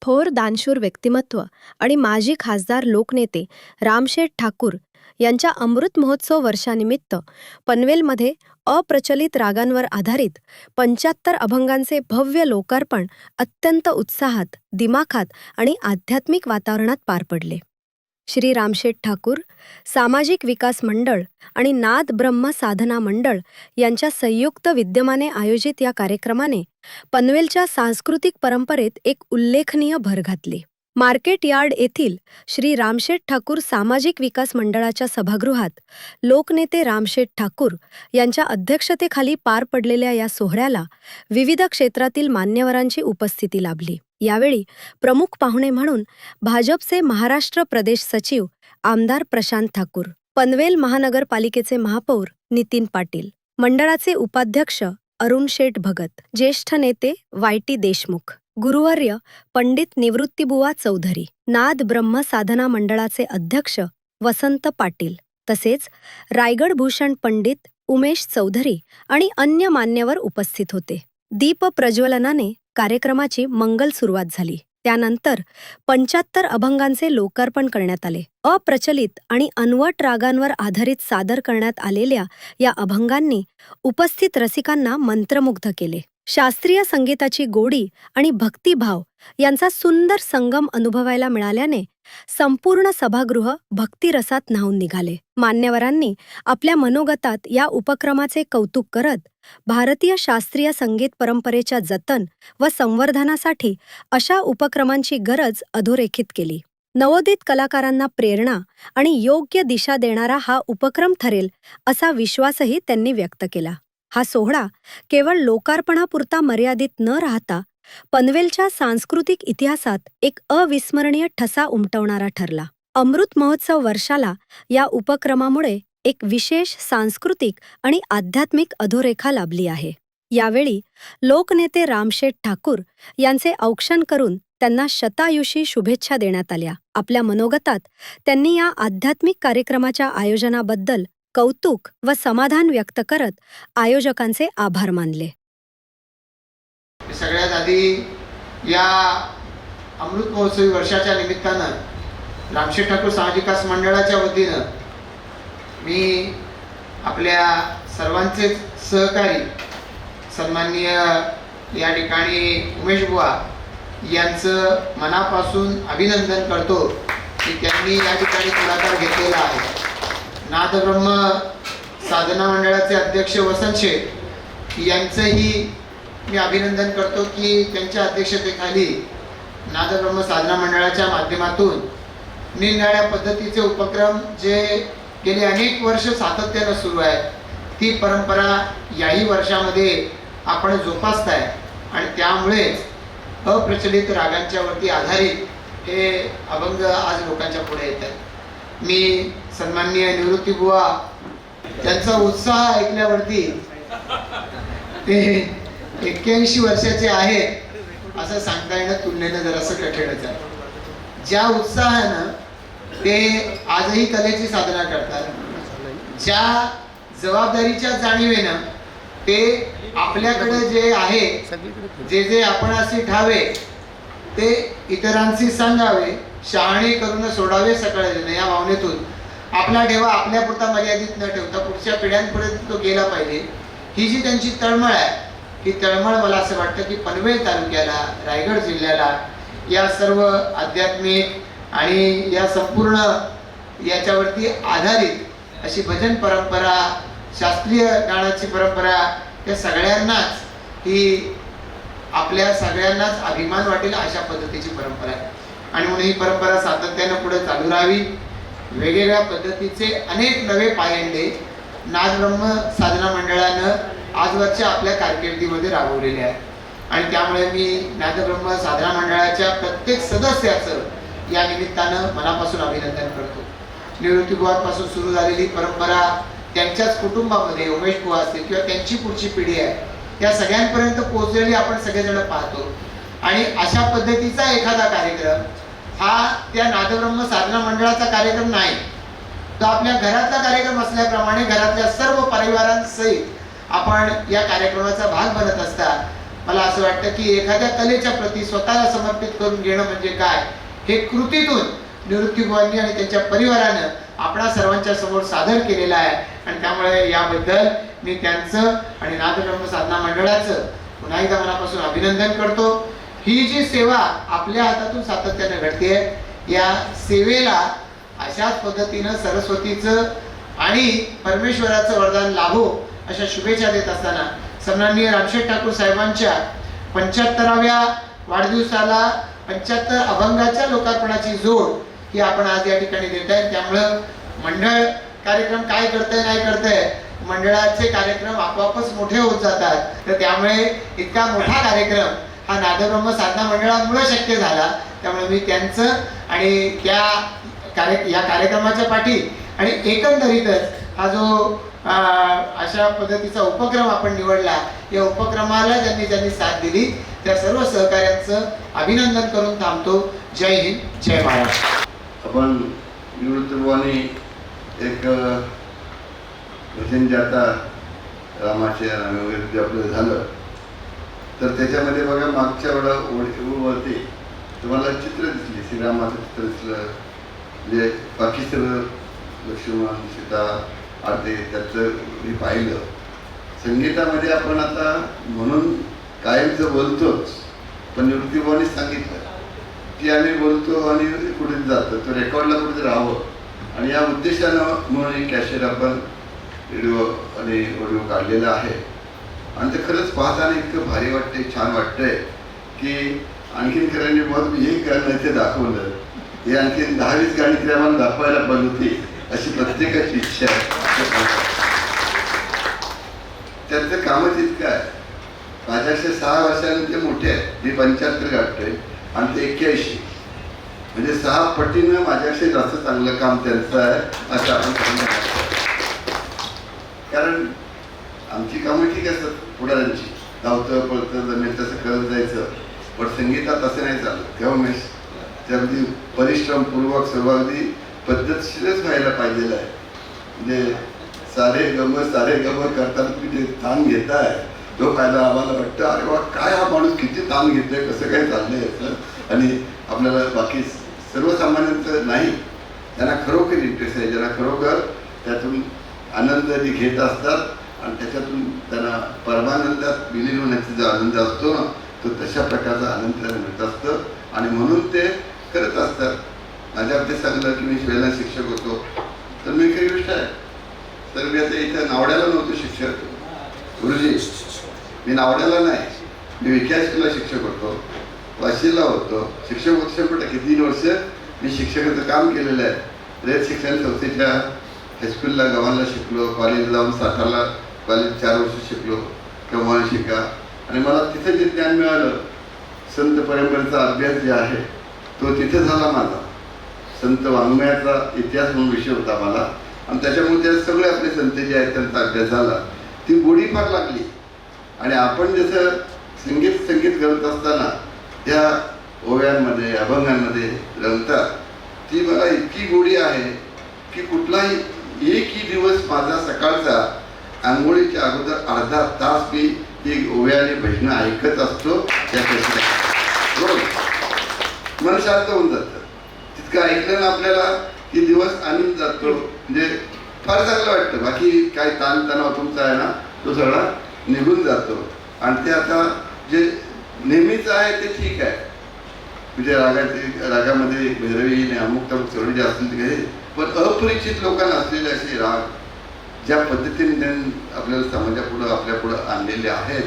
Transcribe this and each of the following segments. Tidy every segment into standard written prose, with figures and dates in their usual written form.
थोर दानशूर व्यक्तिमत्व आणि माजी खासदार लोकनेते रामशेठ ठाकूर यांच्या अमृत महोत्सव वर्षानिमित्त पनवेलमध्ये अप्रचलित रागांवर आधारित 75 अभंगांचे भव्य लोकार्पण अत्यंत उत्साहात, दिमाखात आणि आध्यात्मिक वातावरणात पार पडले. श्री रामशेठ ठाकूर सामाजिक विकास मंडळ आणि नाद ब्रह्म साधना मंडळ यांच्या संयुक्त विद्यमाने आयोजित या कार्यक्रमाने पनवेलच्या सांस्कृतिक परंपरेत एक उल्लेखनीय भर घातली. मार्केट यार्ड येथील श्री रामशेठ ठाकूर सामाजिक विकास मंडळाच्या सभागृहात लोकनेते रामशेठ ठाकूर यांच्या अध्यक्षतेखाली पार पडलेल्या या सोहळ्याला विविध क्षेत्रातील मान्यवरांची उपस्थिती लाभली. यावेळी प्रमुख पाहुणे म्हणून भाजपचे महाराष्ट्र प्रदेश सचिव आमदार प्रशांत ठाकूर, पनवेल महानगरपालिकेचे महापौर नितीन पाटील, मंडळाचे उपाध्यक्ष अरुण शेठ भगत, ज्येष्ठ नेते वाय.टी. देशमुख, गुरुवर्य पंडित निवृत्तीबुवा चौधरी, नाद ब्रह्म साधना मंडळाचे अध्यक्ष वसंत पाटील, तसेच रायगड भूषण पंडित उमेश चौधरी आणि अन्य मान्यवर उपस्थित होते. दीप प्रज्वलनाने कार्यक्रमाची मंगल सुरुवात झाली. त्यानंतर 75 अभंगांचे लोकार्पण करण्यात आले. अप्रचलित आणि अनवट रागांवर आधारित सादर करण्यात आलेल्या या अभंगांनी उपस्थित रसिकांना मंत्रमुग्ध केले. शास्त्रीय संगीताची गोडी आणि भक्तिभाव यांचा सुंदर संगम अनुभवायला मिळाल्याने संपूर्ण सभागृह भक्तिरसात न्हाऊन निघाले. मान्यवरांनी आपल्या मनोगतात या उपक्रमाचे कौतुक करत भारतीय शास्त्रीय संगीत परंपरेच्या जतन व संवर्धनासाठी अशा उपक्रमांची गरज अधोरेखित केली. नवोदित कलाकारांना प्रेरणा आणि योग्य दिशा देणारा हा उपक्रम ठरेल असा विश्वासही त्यांनी व्यक्त केला. हा सोहळा केवळ लोकार्पणापुरता मर्यादित न राहता पनवेलच्या सांस्कृतिक इतिहासात एक अविस्मरणीय ठसा उमटवणारा ठरला. अमृत महोत्सव वर्षाला या उपक्रमामुळे एक विशेष सांस्कृतिक आणि आध्यात्मिक अधोरेखा लाभली आहे. यावेळी लोकनेते रामशेठ ठाकूर यांचे औक्षण करून त्यांना शतायुषी शुभेच्छा देण्यात आल्या. आपल्या मनोगतात त्यांनी या आध्यात्मिक कार्यक्रमाच्या आयोजनाबद्दल कौतुक व समाधान व्यक्त करत आयोजकांचे आभार मानले. सगळ्यात आधी या अमृत महोत्सवी वर्षाच्या निमित्तानं रामशेठ ठाकूर सामाजिक विकास मंडळाच्या वतीनं मी आपल्या सर्वांचे सहकारी सन्माननीय या ठिकाणी उमेश बुवा यांचं मनापासून अभिनंदन करतो की त्यांनी या ठिकाणी पुढाकार घेतलेला आहे. नादब्रह्म साधना मंडळाचे अध्यक्ष वसंत शेठ यांचंही मी अभिनंदन करतो की त्यांच्या अध्यक्षतेखाली नादब्रह्म साधना मंडळाच्या माध्यमातून निरनिराळ्या पद्धतीचे उपक्रम जे गेले अनेक वर्ष सातत्यानं सुरू आहे ती परंपरा याही वर्षामध्ये आपण जोपासताय आणि त्यामुळेच अप्रचलित रागांच्या वरती आधारित हे अभंग आज लोकांच्या पुढे येत आहेत. मी सन्माननीय निवृत्तीबुवा त्यांचा उत्साह ऐकल्यावरती ते 81 वर्षाचे आहेत असं सांगता येणं तुलनेनं जरासं कठीणच आहे. ज्या उत्साहानं ते आजही कलेची साधना करतात, ज्या जबाबदारीच्या जाणीवेनं ते आपल्याकडे जे आहे जे आपण असे ठावे ते इतरांशी सांगावे, शहाणे करून सोडावे सकाळी या भावनेतून आपला ठेवा आपल्यापुरता मर्यादित न ठेवता पुढच्या पिढ्यांपर्यंत तो गेला पाहिजे. ही जी त्यांची तळमळ आहे ही तळमळ मला असं वाटतं की पनवेल तालुक्याला, रायगड जिल्ह्याला या सर्व आध्यात्मिक आणि या संपूर्ण याच्यावरती आधारित अशी भजन परंपरा, शास्त्रीय गाण्याची परंपरा या सगळ्यांनाच ही आपल्या सगळ्यांनाच अभिमान वाटेल अशा पद्धतीची परंपरा आहे. आणि म्हणून ही परंपरा सातत्यानं पुढे चालू राहावी. वेगवेगळ्या पद्धतीचे अनेक नवे पायंडे नादब्रह्म साधना मंडळानं आजवरच्या आपल्या कारकिर्दीमध्ये राबवलेले आहेत. आणि त्यामुळे मी नादब्रह्म साधना मंडळाच्या प्रत्येक सदस्याचं या निमित्तानं मनापासून अभिनंदन करतो. निवृत्तीबुवांपासून सुरू झालेली परंपरा त्यांच्याच कुटुंबामध्ये उमेश बुवा असतील किंवा त्यांची पुढची पिढी आहे त्या सगळ्यांपर्यंत पोहोचलेली आपण सगळेजण पाहतो. आणि अशा पद्धतीचा एखादा कार्यक्रम हा त्या नादब्रह्म साधना मंडळाचा कार्यक्रम नाही, तो आपल्या घरातला कार्यक्रम असल्याप्रमाणे घरातल्या सर्व परिवारांसहित आपण या कार्यक्रमाचा भाग बनत असता मला असं वाटतं की एखाद्या कलेच्या प्रती स्वतःला समर्पित करून घेणं म्हणजे काय हे कृतीतून निवृत्ती बुवांनी आणि त्यांच्या परिवारानं आपणा सर्वांच्या समोर सादर केलेलं आहे. आणि त्यामुळे याबद्दल मी त्यांचं आणि नादब्रह्म साधना मंडळाचं पुन्हा एकदा मनापासून अभिनंदन करतो. ही जी सेवा आपल्या हातातून सातत्याने घडते, या सेवेला अशाच पद्धतीनं सरस्वतीचं आणि परमेश्वराचं वरदान लाभो अशा शुभेच्छा देत असताना सन्माननीय रामशेठ ठाकूर साहेबांच्या 75व्या वाढदिवसाला 75 अभंगाच्या लोकार्पणाची जोड ही आपण आज या ठिकाणी देत आहे. त्यामुळं मंडळ कार्यक्रम काय करतंय नाही करतंय, मंडळाचे कार्यक्रम आपोआपच मोठे होत जातात. तर त्यामुळे इतका मोठा कार्यक्रम हा नादब्रह्म साधना मंडळामुळे शक्य झाला. त्यामुळे मी त्यांचं आणि या कार्यक्रमाच्या पाठी आणि एकंदरीतच हा जो अशा पद्धतीचा उपक्रम आपण निवडला, या उपक्रमाला ज्यांनी साथ दिली त्या सर्व सहकाऱ्यांचं अभिनंदन करून थांबतो. जय हिंद, जय महाराष्ट्र. आपण निवृत्ती बुवांनी एक भजन जाता रामाचे वगैरे जे आपलं झालं, तर त्याच्यामध्ये बघा मागच्या वरती तुम्हाला चित्र दिसली, श्रीरामाचं चित्र दिसलं, म्हणजे बाकी सगळं लक्ष्मण सीता आरती त्याचं मी पाहिलं. संगीतामध्ये आपण आता म्हणून कायमचं बोलतोच, पण निवृत्ती बुवांनी सांगितलं की आम्ही बोलतो आणि कुठे जातो, तो रेकॉर्डला कुठे राहावं, आणि या उद्देशानं म्हणून ही कॅसेट आपण व्हिडिओ आणि ऑडिओ काढलेला आहे. आणि ते खरंच पाहताना इतकं भारी वाटते, छान वाटतंय की आणखीन खऱ्याने बहुत एक गाणं ते दाखवलं, हे आणखीन 10-20 गाणी तरी आम्हाला दाखवायला पाहिजे होती अशी प्रत्येकाची इच्छा आहे. त्यांचं कामच इतकं आहे. माझ्यापेक्षा 6 वर्षांनी ते मोठे आहेत, मी 75 गाठतोय आणि ते 81, म्हणजे 6 पटीनं माझ्यापेक्षा जास्त चांगलं काम त्यांचं आहे असं आपण सांगू. कारण आमची कामं ठीक असतात पुढाऱ्यांची, धावतं पळतं जमेल तसं करत जायचं, पण संगीतात असं नाही चालत. तेव्हा त्यामध्ये परिश्रमपूर्वक सर्वांनी पद्धतशीरच व्हायला पाहिजेलं आहे. म्हणजे सारे गम करताना तुम्ही जे ताण घेताय तो पाहिला आम्हाला वाटतं अरे वा काय हा माणूस किती ताण घेतोय, कसं काय चाललंय याचं. आणि आपल्याला बाकी सर्वसामान्यांचं नाही, त्यांना खरोखर इंटरेस्ट आहे, ज्यांना खरोखर त्यातून आनंद जे घेत असतात आणि त्याच्यातून त्यांना परमानंदात विलीन होण्याचा जो आनंद असतो ना, तो तशा प्रकारचा आनंद त्यांना मिळत असतं आणि म्हणून ते करत असतात. माझ्या बाबतीत सांगलं की मी शिवायला शिक्षक होतो, तर मी काही गोष्ट आहे, तर मी आता इथं नावड्याला नव्हतो शिक्षक गुरुजी, मी नावड्याला नाही, मी विख्यात स्कूलला शिक्षक होतो, वाशीला होतो शिक्षक होतो. 100% 3 वर्ष मी शिक्षकाचं काम केलेलं आहे. रयत शिक्षण संस्थेच्या हायस्कूलला गावाला शिकलो, कॉलेजला जाऊन सातारला कॉलेज 4 वर्ष शिकलो, केव्हा शिका. आणि मला तिथे जे ज्ञान मिळालं, संत परंपरेचा अभ्यास जे आहे तो तिथे झाला माझा. संत वाङ्मयाचा इतिहास म्हणून विषय होता मला, आणि त्याच्यामुळे ते सगळे आपले संत जे आहेत त्यांचा अभ्यास झाला, ती गोडी फार लागली. आणि आपण जसं संगीत करत असताना त्या ओव्यांमध्ये अभंगांमध्ये रंगतात, ती मला इतकी गोडी आहे की कुठलाही एकही दिवस माझा सकाळचा आंघोळीच्या अगोदर अर्धा तास मी ती ओव्या आणि भजनं ऐकत असतो. रोज मन शांत होऊन जातं. तितकं ऐकलं ना आपल्याला की दिवस आनंद जातो, म्हणजे फार चांगलं वाटतं. बाकी काय ताणतणाव तुमचा आहे ना तो सगळा निघून जातो. आणि ते आता जे नेहमीचं आहे ते ठीक आहे, म्हणजे रागामध्ये भैरवी आणि अमुक तमुक सगळी जे असतील ते, पण अपरिचित लोकांना असलेले असे राग ज्या पद्धतीने त्यांनी आपल्याला समाजापुढं आपल्यापुढं आणलेले आहेत,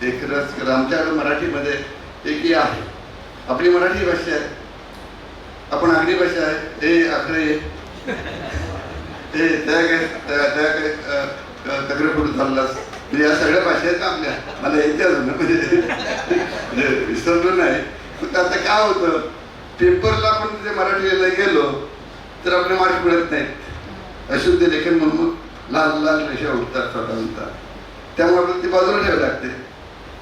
ते खरंच आमच्याकडं मराठीमध्ये एकही आहे. आपली मराठी भाषा आहे, आपण आगरी भाषा आहे, हे आखरे हे त्या काय तक्र कुठं चाललास, म्हणजे या सगळ्या भाषा आहेत आपल्या, मला येते अजून म्हणजे विसरलो नाही. पण आता काय होतं, पेपरला आपण तिथे मराठीला गेलो तर आपले मार्क मिळत नाहीत. अशुद्ध लेखन म्हणून लाल लाल रेषा उठतात साधारणतः, त्यामुळे आपल्याला ती बाजूला ठेवावी लागते.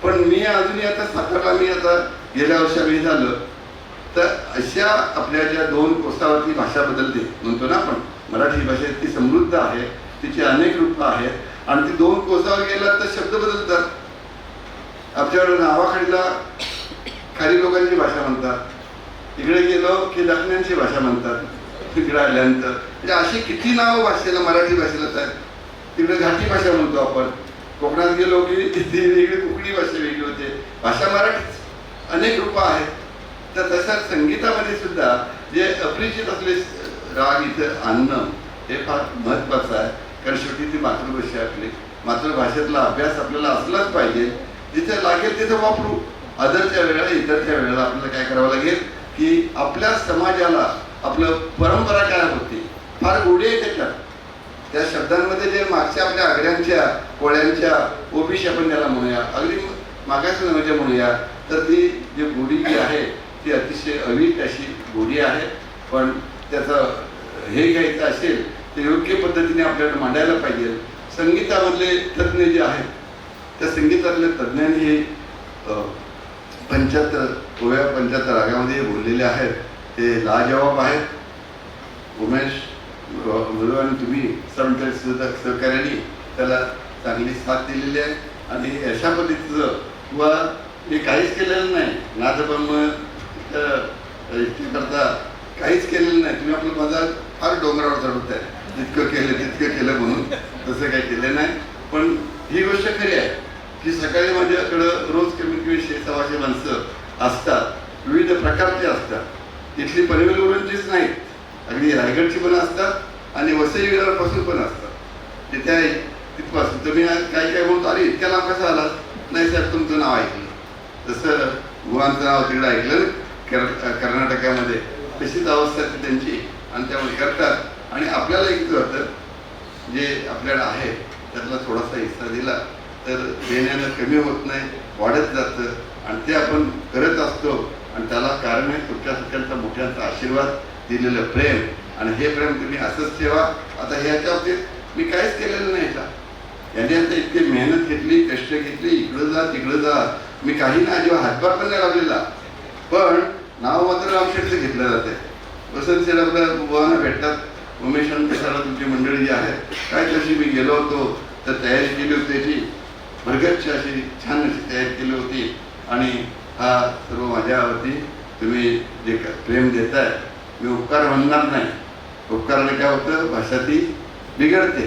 पण मी अजूनही आता सातारला मी आता गेल्या वर्षा मी झालं, तर अशा आपल्या ज्या 2 कोसावरती भाषा बदलते म्हणतो ना आपण, मराठी भाषा ती समृद्ध आहे, तिची अनेक रूपं आहेत, आणि ती 2 कोसावर गेला तर शब्द बदलतात. आमच्याकडे नावाखाडीला खाली लोकांची भाषा म्हणतात, इकडे गेलो की दक्षिणांची भाषा म्हणतात, तिकडे आल्यानंतर म्हणजे अशी किती नावं भाषेला, मराठी भाषेलाच आहेत. तिकडे घाटी भाषा म्हणतो आपण, कोकणात गेलो की ती वेगळी कोकणी भाषा वेगळी होते, भाषा मराठीच, अनेक रूपं आहेत. तर तसंच संगीतामध्ये सुद्धा जे अपरिचित असले राग इथं आणणं हे फार महत्त्वाचं आहे. कारण शेवटी ती मातृभाषा आपली, मातृभाषेतला अभ्यास आपल्याला असलाच पाहिजे. जिथे लागेल तिथं वापरू. अदरच्या वेळेला, इतरच्या वेळेला आपल्याला काय करावं लागेल की आपल्या समाजाला आपलं परंपरा काय होती, फार गोडी आहे त्याच्यात. त्या शब्दांमध्ये जे मागच्या आपल्या आग्र्यांच्या, कोळ्यांच्या, ओबीसी आपण त्याला म्हणूया, अगदी मागासवर्गीय म्हणूया, तर ती जी गोडी जी आहे ती अतिशय अवीट अशी गोडी आहे. पण त्याचं हे घ्यायचं असेल तर योग्य पद्धतीने आपल्याला मांडायला पाहिजे. संगीतामधले तज्ज्ञ जे आहेत त्या संगीतातल्या तज्ज्ञांनी हे 75 रागामध्ये बोललेले आहेत, ते लाजवाब आहेत. उमेश मुरू आणि तुम्ही सहकार्याने त्याला चांगली साथ दिलेली आहे. आणि अशा पद्धतीचं किंवा मी काहीच केलेलं नाही, नादब्रह्म करता काहीच केलेलं नाही. तुम्ही आपलं माझा फार डोंगरावर चढवत आहे, तितकं केलं म्हणून तसं काही केलं नाही. पण ही गोष्ट खरी आहे की सकाळी माझ्याकडं रोज कमीत कमी 600-700 माणसं असतात, विविध प्रकारचे असतात. तिथली पनवेलवरूनचीच नाहीत, अगदी रायगडची पण असतात आणि वसई विरारपासून पण असतात. तिथे तिथपासून तुम्ही काय बोलतो, अरे इतक्या लांब कसं आलात? नाही साहेब, तुमचं नाव ऐकलं. तसं गुहांचं नाव तिकडं ऐकलं कर्नाटकामध्ये, तशीच अवस्था ती त्यांची आणि त्यामुळे करतात. आणि आपल्याला एक होतं जे आपल्याला आहे त्यातला थोडासा हिस्सा दिला तर देण्यानं कमी होत नाही, वाढत जातं. आणि ते आपण करत असतो आणि त्याला कारण आहे तुमच्या सगळ्यांचा मोठ्यांचा आशीर्वाद, दिलेलं प्रेम. आणि हे प्रेम तुम्ही असंच ठेवा. आता ह्याच्या बाबतीत मी काहीच केलेलं नाही का, याने आता इतकी मेहनत घेतली, कष्ट घेतली, इकडं जा तिकडं जा, मी काही ना जेव्हा हातभार पण नाही लागलेला. पण नाव मात्र रामशेठचं घेतलं जाते. वसंत सेड आपल्या बुवांना भेटतात, उमेश अंकशाला तुमची मंडळी जी आहे काय, तशी मी गेलो होतो तर तयारी केली होती त्याची, भरगच्छ अशी छान अशी तयारी केली होती. आणि हा सर्व माझ्यावरती तुम्ही जे प्रेम देताय, मी उपकार म्हणणार नाही. उपकाराने काय होतं, भाषा ती बिघडते.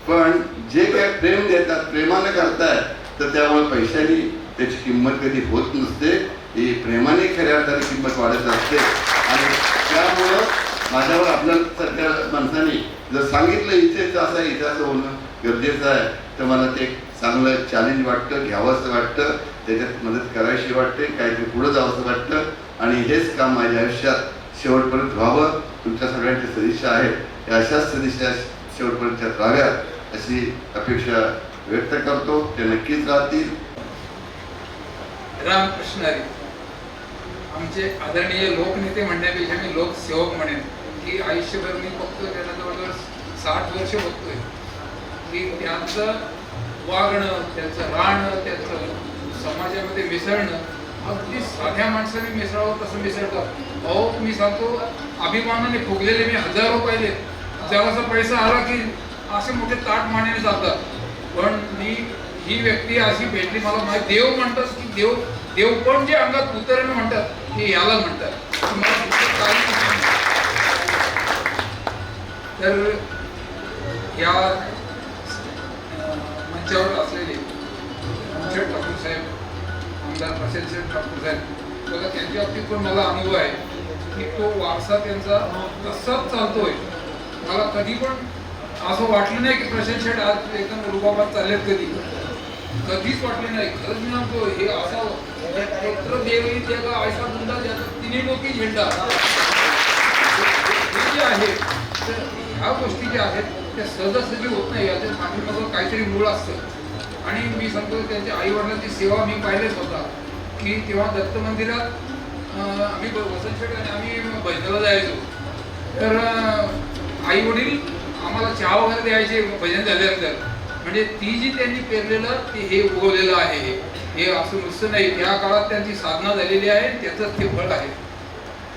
पण जे काय प्रेम देतात, प्रेमानं करताय, तर त्यामुळे पैशाने त्याची किंमत कधी होत नसते. ही प्रेमाने खऱ्या अर्थाने किंमत वाढत असते. आणि त्यामुळं माझ्यावर आपल्यासारख्या माणसाने जर सांगितलं इथेच असं आहे, इथं असं होणं गरजेचं आहे, तर मला ते चांगलं चॅलेंज वाटतं, घ्यावंसं वाटतं, त्याच्यात मदत करायची वाटते, काहीतरी पुढं जावंसं वाटतं. आणि हेच काम माझ्या आयुष्यात शेवटपर्यंत व्हावं. तुमच्या सगळ्यांचे सदिच्छा आहेत, या अशाच सदिच्छा शेवटपर्यंत राहाव्यात अशी अपेक्षा व्यक्त करतो. ते नक्कीच राहतील. रामकृष्ण हरी. आमचे आदरणीय लोकनेते म्हणण्यापेक्षा मी लोकसेवक म्हणेन की आयुष्यभर मी बघतोय त्यांना, जवळजवळ 60 वर्ष बघतोय की त्यांचं वागणं, त्यांचं राहणं, त्यांचं समाजामध्ये मिसळणं अगदी साध्या माणसाने मिसळावं तसं मिसळतात. अहो मी सांगतो, अभिमानाने फुगलेले मी हजारो पाहिले. जरासा पैसा आला की असे मोठे ताट मानेने जातात. पण मी ही व्यक्ती अशी भेटली, मला माहिती, देव म्हणतात की देव पण जे अंगात उतरणं म्हणतात ते याला म्हणतात. तर या मंचावर असलेले रामशेठ ठाकूर साहेब, आमदार प्रशांत ठाकूर साहेब, बघा त्यांच्या बाबतीत पण मला अनुभव आहे की तो वारसा त्यांचा तसाच चालतोय. मला कधी पण असं वाटलं नाही की प्रशांत शेठ आज एकदम रुबाबात चाललेत, कधीच वाटलं नाही. खरंच मी म्हणतो, हे असावं पत्र देवी त्याला ऐसा बुंदा ज्याचा तिन्ही डोकी झेंडा, हे जे आहे तर ह्या गोष्टी ज्या आहेत त्या सहजासहजी होत नाही. याच्या पाठीमागं काहीतरी मूळ असतं. आणि मी सांगतो, त्यांच्या आईवडिलांची सेवा मी पाहिलेच होता की तेव्हा दत्त मंदिरात आम्ही वसंत शेठ आणि आम्ही भजनाला जायचो. तर आई वडील आम्हाला चहा वगैरे द्यायचे भजन झाल्यानंतर. म्हणजे ती जी त्यांनी पेरलेलं ते हे उगवलेलं आहे. हे असं नुसतं नाही, त्या काळात त्यांची साधना झालेली आहे, त्याचंच ते फळ आहे.